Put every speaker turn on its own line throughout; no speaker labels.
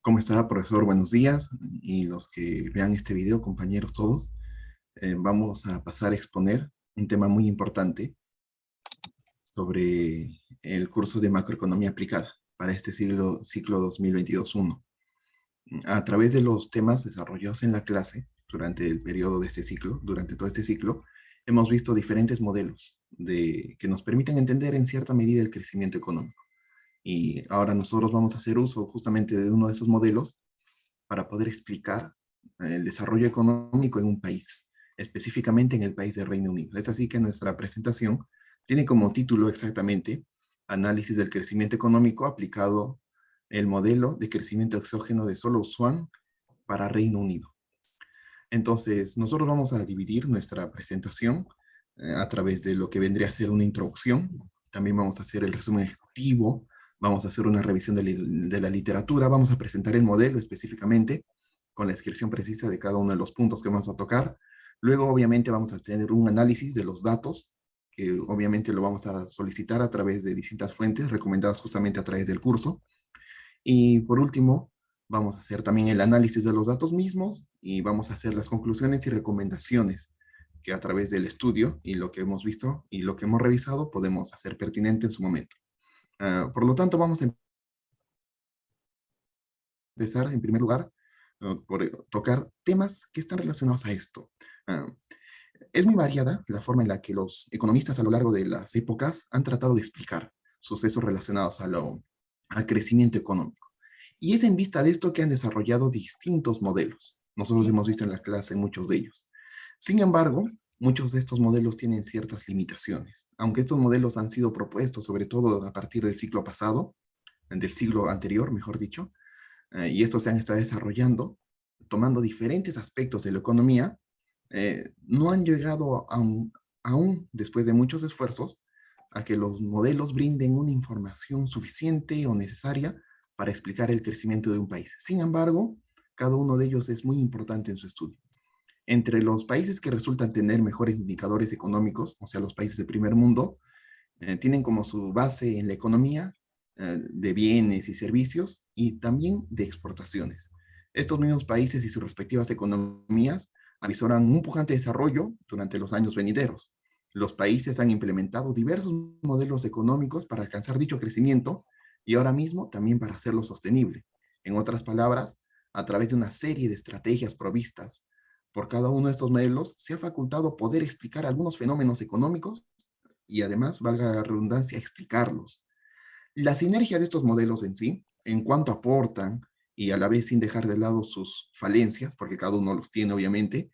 ¿Cómo está, profesor? Buenos días. Y los que vean este video, compañeros todos, vamos a pasar a exponer un tema muy importante sobre el curso de macroeconomía aplicada para este ciclo 2022-1. A través de los temas desarrollados en la clase durante el periodo de este ciclo, durante todo este ciclo, hemos visto diferentes modelos que nos permiten entender en cierta medida el crecimiento económico. Y ahora nosotros vamos a hacer uso justamente de uno de esos modelos para poder explicar el desarrollo económico en un país, específicamente en el país del Reino Unido. Es así que nuestra presentación tiene como título exactamente Análisis del crecimiento económico aplicado el modelo de crecimiento exógeno de Solo Swan para Reino Unido. Entonces, nosotros vamos a dividir nuestra presentación a través de lo que vendría a ser una introducción. También vamos a hacer el resumen ejecutivo, vamos a hacer una revisión de la literatura, vamos a presentar el modelo específicamente con la descripción precisa de cada uno de los puntos que vamos a tocar. Luego, obviamente, vamos a tener un análisis de los datos, que obviamente lo vamos a solicitar a través de distintas fuentes recomendadas justamente a través del curso. Y por último, vamos a hacer también el análisis de los datos mismos y vamos a hacer las conclusiones y recomendaciones que a través del estudio y lo que hemos visto y lo que hemos revisado podemos hacer pertinente en su momento. Por lo tanto, vamos a empezar en primer lugar por tocar temas que están relacionados a esto. Uh, es muy variada la forma en la que los economistas a lo largo de las épocas han tratado de explicar sucesos relacionados al crecimiento económico. Y es en vista de esto que han desarrollado distintos modelos. Nosotros hemos visto en la clase muchos de ellos. Sin embargo, muchos de estos modelos tienen ciertas limitaciones. Aunque estos modelos han sido propuestos sobre todo a partir del siglo pasado, del siglo anterior, mejor dicho, y estos se han estado desarrollando, tomando diferentes aspectos de la economía, no han llegado aún, después de muchos esfuerzos, a que los modelos brinden una información suficiente o necesaria para explicar el crecimiento de un país. Sin embargo, cada uno de ellos es muy importante en su estudio. Entre los países que resultan tener mejores indicadores económicos, o sea, los países del primer mundo, tienen como su base en la economía de bienes y servicios y también de exportaciones. Estos mismos países y sus respectivas economías avisoran un pujante desarrollo durante los años venideros. Los países han implementado diversos modelos económicos para alcanzar dicho crecimiento y ahora mismo también para hacerlo sostenible. En otras palabras, a través de una serie de estrategias provistas por cada uno de estos modelos, se ha facultado poder explicar algunos fenómenos económicos y además, valga la redundancia, explicarlos. La sinergia de estos modelos en sí, en cuanto aportan y a la vez sin dejar de lado sus falencias, porque cada uno los tiene obviamente,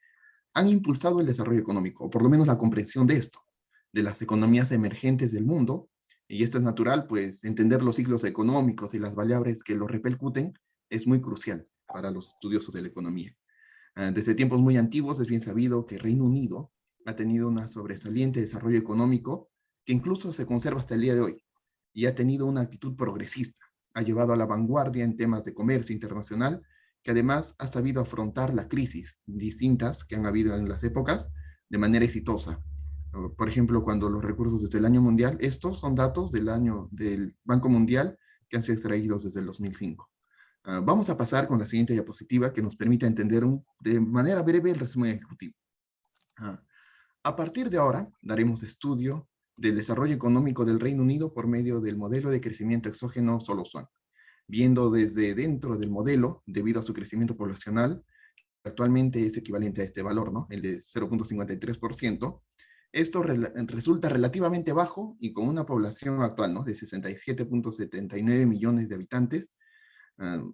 han impulsado el desarrollo económico, o por lo menos la comprensión de esto, de las economías emergentes del mundo, y esto es natural, pues entender los ciclos económicos y las variables que lo repercuten es muy crucial para los estudiosos de la economía. Desde tiempos muy antiguos es bien sabido que Reino Unido ha tenido un sobresaliente desarrollo económico que incluso se conserva hasta el día de hoy y ha tenido una actitud progresista. Ha llevado a la vanguardia en temas de comercio internacional, que además ha sabido afrontar las crisis distintas que han habido en las épocas de manera exitosa. Por ejemplo, cuando los recursos desde el año mundial, estos son datos del año del Banco Mundial que han sido extraídos desde el 2005. Vamos a pasar con la siguiente diapositiva que nos permite entender de manera breve el resumen ejecutivo. Uh, a partir de ahora, daremos estudio del desarrollo económico del Reino Unido por medio del modelo de crecimiento exógeno Solo Swan, viendo desde dentro del modelo, debido a su crecimiento poblacional, actualmente es equivalente a este valor, ¿no? El de 0.53%. Esto resulta relativamente bajo y con una población actual, ¿no? De 67.79 millones de habitantes,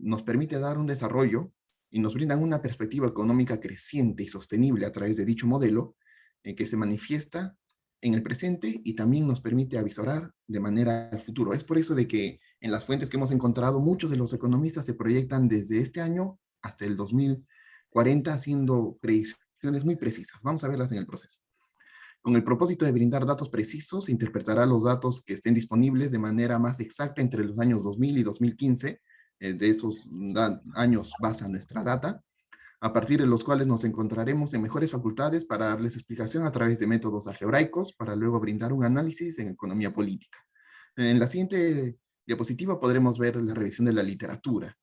nos permite dar un desarrollo y nos brindan una perspectiva económica creciente y sostenible a través de dicho modelo que se manifiesta en el presente y también nos permite avisorar de manera al futuro. Es por eso de que en las fuentes que hemos encontrado, muchos de los economistas se proyectan desde este año hasta el 2040 haciendo predicciones muy precisas. Vamos a verlas en el proceso. Con el propósito de brindar datos precisos, se interpretará los datos que estén disponibles de manera más exacta entre los años 2000 y 2015. De esos años basa nuestra data, a partir de los cuales nos encontraremos en mejores facultades para darles explicación a través de métodos algebraicos, para luego brindar un análisis en economía política. En la siguiente diapositiva podremos ver la revisión de la literatura.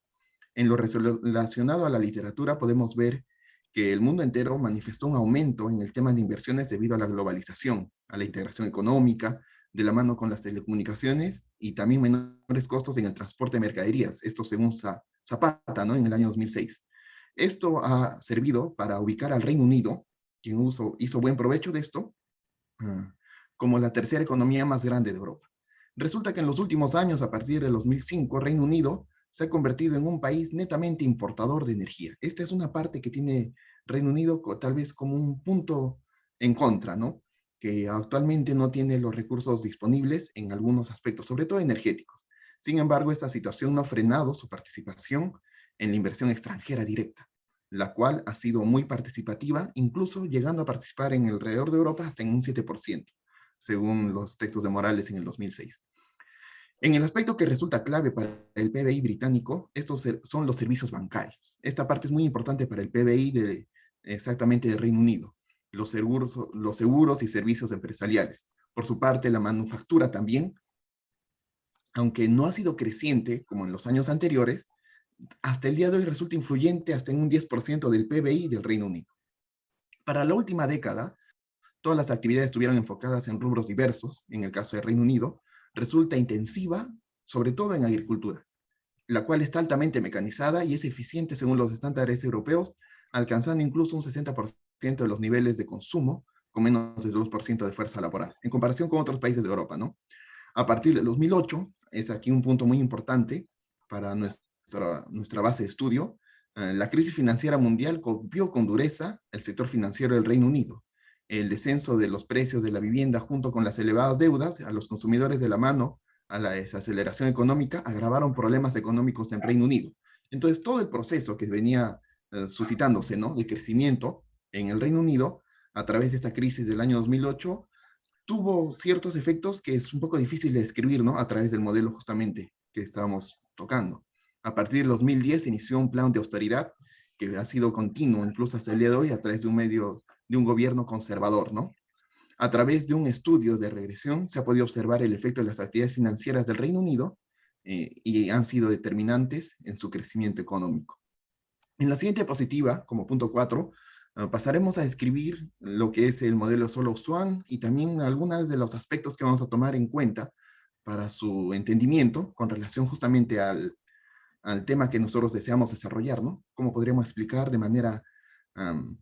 En lo relacionado a la literatura podemos ver que el mundo entero manifestó un aumento en el tema de inversiones debido a la globalización, a la integración económica, de la mano con las telecomunicaciones y también menores costos en el transporte de mercaderías, esto según Zapata, ¿no? En el año 2006. Esto ha servido para ubicar al Reino Unido, quien hizo buen provecho de esto, uh, como la tercera economía más grande de Europa. Resulta que en los últimos años, a partir del 2005, Reino Unido se ha convertido en un país netamente importador de energía. Esta es una parte que tiene Reino Unido tal vez como un punto en contra, ¿no? Que actualmente no tiene los recursos disponibles en algunos aspectos, sobre todo energéticos. Sin embargo, esta situación no ha frenado su participación en la inversión extranjera directa, la cual ha sido muy participativa, incluso llegando a participar en alrededor de Europa hasta en un 7%, según los textos de Morales en el 2006. En el aspecto que resulta clave para el PBI británico, estos son los servicios bancarios. Esta parte es muy importante para el PBI exactamente de Reino Unido, los seguros y servicios empresariales. Por su parte, la manufactura también, aunque no ha sido creciente como en los años anteriores, hasta el día de hoy resulta influyente hasta en un 10% del PBI del Reino Unido. Para la última década, todas las actividades estuvieron enfocadas en rubros diversos, en el caso del Reino Unido, resulta intensiva, sobre todo en agricultura, la cual está altamente mecanizada y es eficiente según los estándares europeos, alcanzando incluso un 60% de los niveles de consumo con menos del 2% de fuerza laboral, en comparación con otros países de Europa, ¿no? A partir del 2008, es aquí un punto muy importante para nuestra base de estudio, la crisis financiera mundial golpeó con dureza el sector financiero del Reino Unido. El descenso de los precios de la vivienda junto con las elevadas deudas a los consumidores de la mano a la desaceleración económica agravaron problemas económicos en Reino Unido. Entonces, todo el proceso que venía suscitándose, ¿no?, de crecimiento en el Reino Unido a través de esta crisis del año 2008 tuvo ciertos efectos que es un poco difícil de describir, ¿no?, a través del modelo justamente que estábamos tocando. A partir del 2010 se inició un plan de austeridad que ha sido continuo, incluso hasta el día de hoy, a través de un gobierno conservador, ¿no? A través de un estudio de regresión se ha podido observar el efecto de las actividades financieras del Reino Unido y han sido determinantes en su crecimiento económico. En la siguiente diapositiva, como punto 4, pasaremos a describir lo que es el modelo Solo Swan y también algunos de los aspectos que vamos a tomar en cuenta para su entendimiento con relación justamente al tema que nosotros deseamos desarrollar, ¿no? Cómo podríamos explicar de manera um,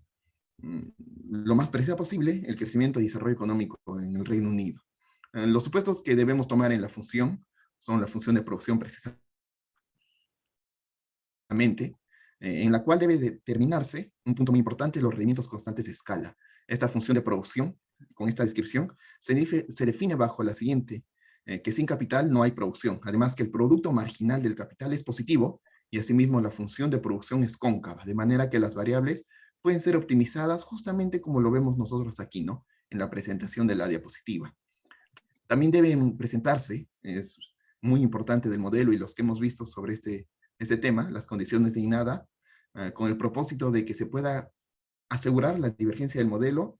lo más precisa posible el crecimiento y desarrollo económico en el Reino Unido. Los supuestos que debemos tomar en la función son la función de producción precisamente, en la cual debe determinarse, un punto muy importante, los rendimientos constantes de escala. Esta función de producción, con esta descripción, se define bajo la siguiente, que sin capital no hay producción. Además que el producto marginal del capital es positivo y asimismo la función de producción es cóncava, de manera que las variables pueden ser optimizadas justamente como lo vemos nosotros aquí, ¿no?, en la presentación de la diapositiva. También deben presentarse, es muy importante del modelo y los que hemos visto sobre este tema, las condiciones de INADA, con el propósito de que se pueda asegurar la divergencia del modelo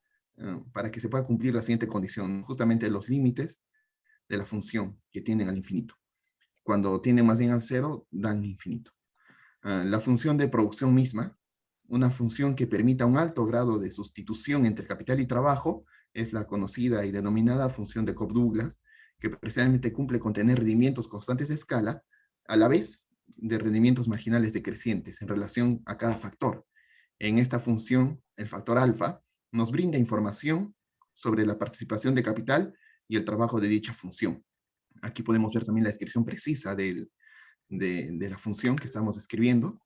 para que se pueda cumplir la siguiente condición, justamente los límites de la función que tienden al infinito. Cuando tienden más bien al cero, dan infinito. La función de producción misma, una función que permita un alto grado de sustitución entre capital y trabajo, es la conocida y denominada función de Cobb-Douglas, que precisamente cumple con tener rendimientos constantes de escala, a la vez de rendimientos marginales decrecientes en relación a cada factor. En esta función, el factor alfa nos brinda información sobre la participación de capital y el trabajo de dicha función. Aquí podemos ver también la descripción precisa de la función que estamos describiendo.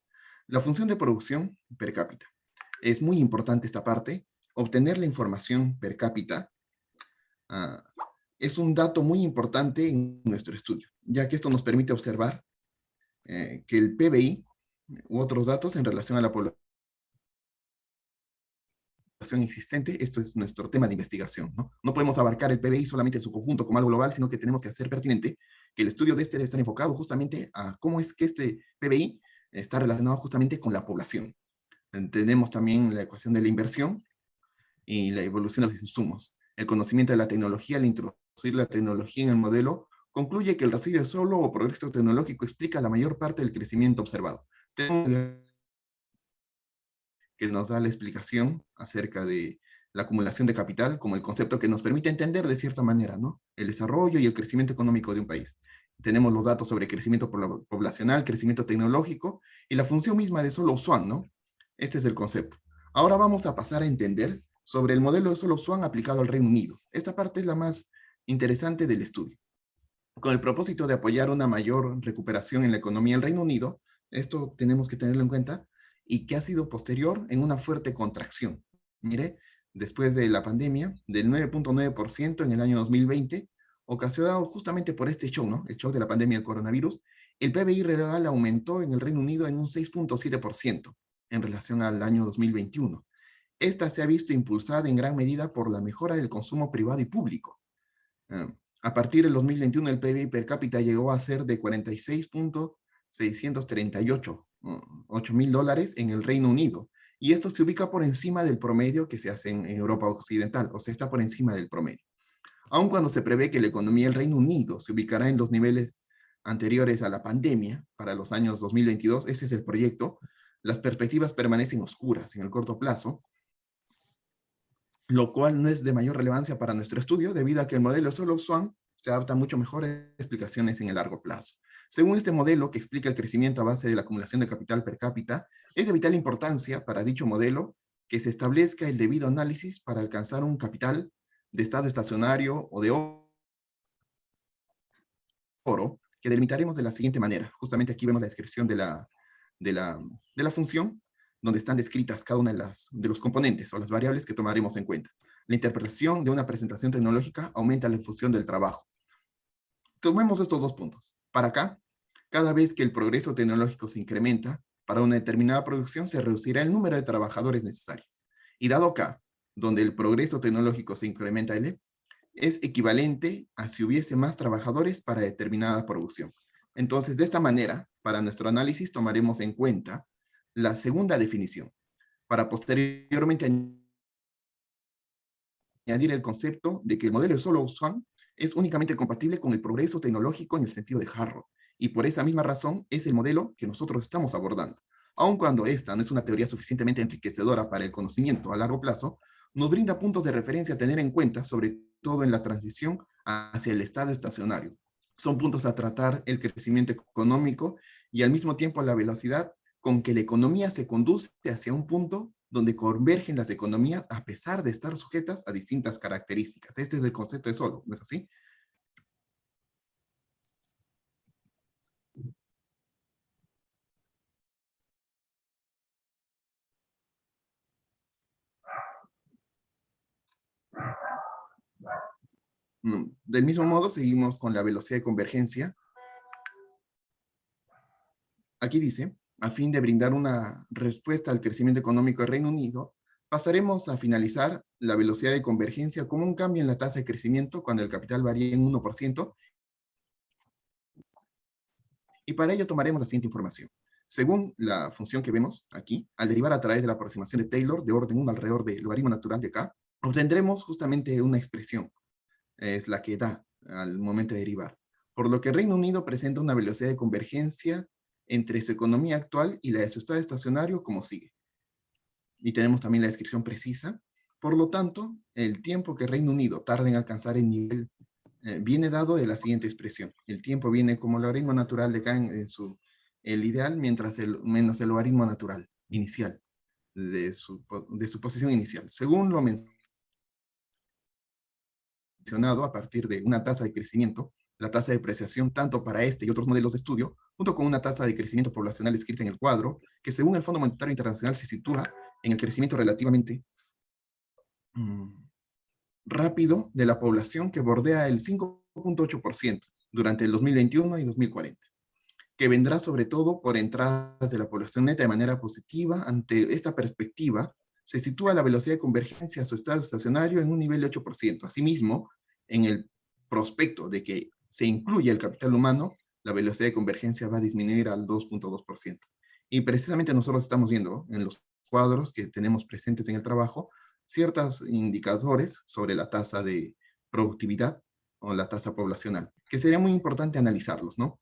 La función de producción per cápita. Es muy importante esta parte. Obtener la información per cápita es un dato muy importante en nuestro estudio, ya que esto nos permite observar que el PBI u otros datos en relación a la población existente, esto es nuestro tema de investigación, ¿no? No podemos abarcar el PBI solamente en su conjunto como algo global, sino que tenemos que hacer pertinente que el estudio de este debe estar enfocado justamente a cómo es que este PBI está relacionado justamente con la población. Tenemos también la ecuación de la inversión y la evolución de los insumos. El conocimiento de la tecnología, al introducir la tecnología en el modelo, concluye que el residuo solo o progreso tecnológico explica la mayor parte del crecimiento observado. Tenemos que nos da la explicación acerca de la acumulación de capital como el concepto que nos permite entender de cierta manera, ¿no?, el desarrollo y el crecimiento económico de un país. Tenemos los datos sobre crecimiento poblacional, crecimiento tecnológico y la función misma de Solo Swan, ¿no? Este es el concepto. Ahora vamos a pasar a entender sobre el modelo de Solo Swan aplicado al Reino Unido. Esta parte es la más interesante del estudio. Con el propósito de apoyar una mayor recuperación en la economía del Reino Unido, esto tenemos que tenerlo en cuenta, y que ha sido posterior en una fuerte contracción. Mire, después de la pandemia, del 9.9% en el año 2020, ocasionado justamente por este shock, ¿no?, el shock de la pandemia del coronavirus, el PBI real aumentó en el Reino Unido en un 6.7% en relación al año 2021. Esta se ha visto impulsada en gran medida por la mejora del consumo privado y público. A partir del 2021, el PBI per cápita llegó a ser de 46.638 mil dólares en el Reino Unido. Y esto se ubica por encima del promedio que se hace en Europa Occidental, o sea, está por encima del promedio. Aun cuando se prevé que la economía del Reino Unido se ubicará en los niveles anteriores a la pandemia para los años 2022, ese es el proyecto, las perspectivas permanecen oscuras en el corto plazo, lo cual no es de mayor relevancia para nuestro estudio, debido a que el modelo Solo Swan se adapta mucho mejor a explicaciones en el largo plazo. Según este modelo, que explica el crecimiento a base de la acumulación de capital per cápita, es de vital importancia para dicho modelo que se establezca el debido análisis para alcanzar un capital de estado estacionario o de oro, que delimitaremos de la siguiente manera. Justamente aquí vemos la descripción de la función, donde están descritas cada una de los componentes o las variables que tomaremos en cuenta. La interpretación de una presentación tecnológica aumenta la función del trabajo. Tomemos estos dos puntos. Para acá, cada vez que el progreso tecnológico se incrementa, para una determinada producción se reducirá el número de trabajadores necesarios. Y dado acá, donde el progreso tecnológico se incrementa L, es equivalente a si hubiese más trabajadores para determinada producción. Entonces, de esta manera, para nuestro análisis tomaremos en cuenta la segunda definición, para posteriormente añadir el concepto de que el modelo de Solo Swan es únicamente compatible con el progreso tecnológico en el sentido de Harrod, y por esa misma razón es el modelo que nosotros estamos abordando. Aun cuando esta no es una teoría suficientemente enriquecedora para el conocimiento a largo plazo, nos brinda puntos de referencia a tener en cuenta, sobre todo en la transición hacia el estado estacionario. Son puntos a tratar el crecimiento económico y al mismo tiempo la velocidad con que la economía se conduce hacia un punto donde convergen las economías a pesar de estar sujetas a distintas características. Este es el concepto de Solo, ¿no es así? Del mismo modo, seguimos con la velocidad de convergencia. Aquí dice, a fin de brindar una respuesta al crecimiento económico del Reino Unido, pasaremos a finalizar la velocidad de convergencia como un cambio en la tasa de crecimiento cuando el capital varía en 1%, y para ello tomaremos la siguiente información. Según la función que vemos aquí, al derivar a través de la aproximación de Taylor de orden 1 alrededor del logaritmo natural de K, obtendremos justamente una expresión, es la que da al momento de derivar. Por lo que el Reino Unido presenta una velocidad de convergencia entre su economía actual y la de su estado estacionario como sigue. Y tenemos también la descripción precisa. Por lo tanto, el tiempo que el Reino Unido tarda en alcanzar el nivel viene dado de la siguiente expresión. El tiempo viene como el logaritmo natural de K el ideal, menos el logaritmo natural inicial de su posición inicial. Según lo mencionado, a partir de una tasa de crecimiento, la tasa de depreciación tanto para este y otros modelos de estudio, junto con una tasa de crecimiento poblacional escrita en el cuadro, que según el Fondo Monetario Internacional se sitúa en el crecimiento relativamente rápido de la población, que bordea el 5.8% durante el 2021 y 2040, que vendrá sobre todo por entradas de la población neta de manera positiva. Ante esta perspectiva, se sitúa la velocidad de convergencia a su estado estacionario en un nivel de 8%. Asimismo, en el prospecto de que se incluya el capital humano, la velocidad de convergencia va a disminuir al 2.2%. Y precisamente nosotros estamos viendo en los cuadros que tenemos presentes en el trabajo ciertos indicadores sobre la tasa de productividad o la tasa poblacional, que sería muy importante analizarlos, ¿no?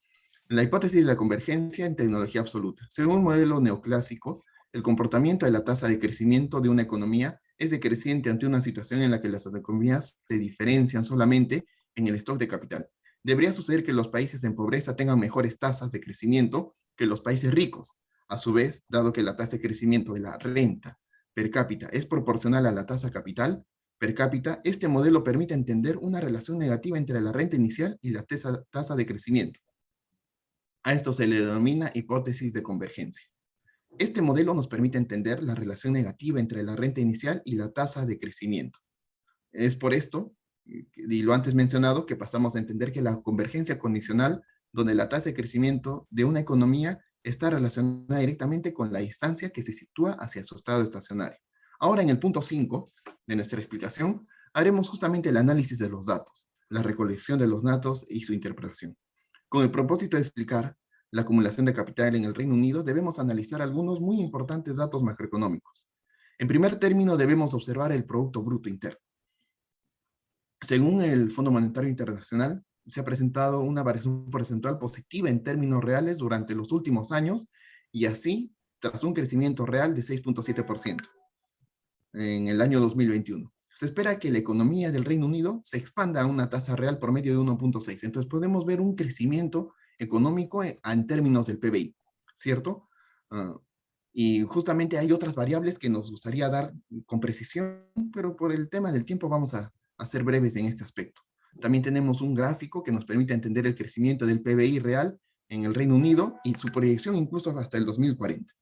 La hipótesis de la convergencia en tecnología absoluta. Según un modelo neoclásico, el comportamiento de la tasa de crecimiento de una economía es decreciente ante una situación en la que las economías se diferencian solamente en el stock de capital. Debería suceder que los países en pobreza tengan mejores tasas de crecimiento que los países ricos. A su vez, dado que la tasa de crecimiento de la renta per cápita es proporcional a la tasa capital per cápita, este modelo permite entender una relación negativa entre la renta inicial y la tasa de crecimiento. A esto se le denomina hipótesis de convergencia. Este modelo nos permite entender la relación negativa entre la renta inicial y la tasa de crecimiento. Es por esto, y lo antes mencionado, que pasamos a entender que la convergencia condicional, donde la tasa de crecimiento de una economía está relacionada directamente con la distancia que se sitúa hacia su estado estacionario. Ahora, en el punto 5 de nuestra explicación, haremos justamente el análisis de los datos, la recolección de los datos y su interpretación. Con el propósito de explicar la acumulación de capital en el Reino Unido, debemos analizar algunos muy importantes datos macroeconómicos. En primer término, debemos observar el Producto Bruto Interno. Según el Fondo Monetario Internacional, se ha presentado una variación porcentual positiva en términos reales durante los últimos años y así tras un crecimiento real de 6.7% en el año 2021. Se espera que la economía del Reino Unido se expanda a una tasa real promedio de 1.6. Entonces podemos ver un crecimiento económico en términos del PBI, ¿cierto? Y justamente hay otras variables que nos gustaría dar con precisión, pero por el tema del tiempo vamos a ser breves en este aspecto. También tenemos un gráfico que nos permite entender el crecimiento del PBI real en el Reino Unido y su proyección incluso hasta el 2040.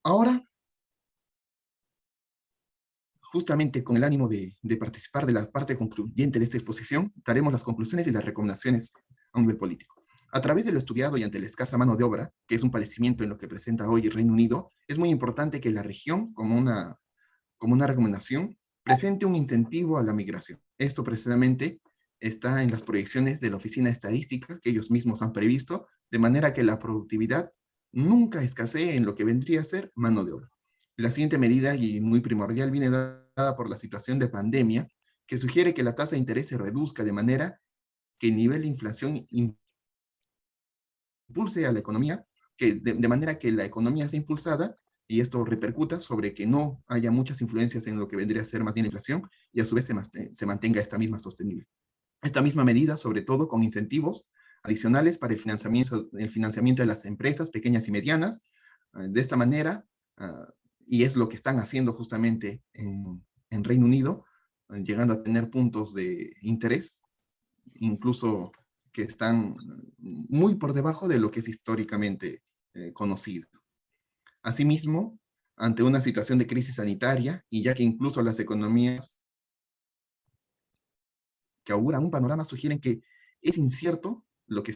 Ahora, justamente con el ánimo de participar de la parte concluyente de esta exposición, daremos las conclusiones y las recomendaciones a un nivel político. A través de lo estudiado y ante la escasa mano de obra, que es un padecimiento en lo que presenta hoy el Reino Unido, es muy importante que la región, como una recomendación, presente un incentivo a la migración. Esto precisamente está en las proyecciones de la Oficina Estadística que ellos mismos han previsto, de manera que la productividad nunca escasee en lo que vendría a ser mano de obra. La siguiente medida, y muy primordial, viene dada por la situación de pandemia, que sugiere que la tasa de interés se reduzca de manera que el nivel de inflación impulse a la economía, que de manera que la economía sea impulsada y esto repercuta sobre que no haya muchas influencias en lo que vendría a ser más bien la inflación y a su vez se mantenga esta misma sostenible. Esta misma medida, sobre todo con incentivos adicionales para el financiamiento de las empresas pequeñas y medianas. De esta manera, y es lo que están haciendo justamente en Reino Unido, llegando a tener puntos de interés, incluso que están muy por debajo de lo que es históricamente conocido. Asimismo, ante una situación de crisis sanitaria, y ya que incluso las economías que auguran un panorama sugieren que es incierto lo que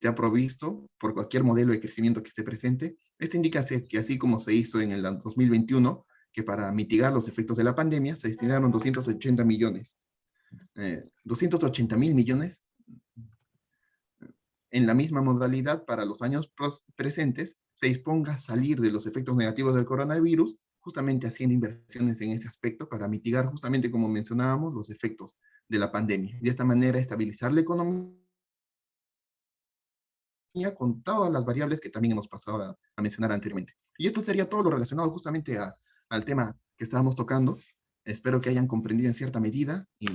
se ha provisto por cualquier modelo de crecimiento que esté presente, esto indica que así como se hizo en el 2021, que para mitigar los efectos de la pandemia se destinaron 280 millones, 280 mil millones en la misma modalidad para los años presentes, se disponga a salir de los efectos negativos del coronavirus, justamente haciendo inversiones en ese aspecto para mitigar justamente, como mencionábamos, los efectos de la pandemia. De esta manera, estabilizar la economía con todas las variables que también hemos pasado a mencionar anteriormente. Y esto sería todo lo relacionado justamente al tema que estábamos tocando. Espero que hayan comprendido en cierta medida y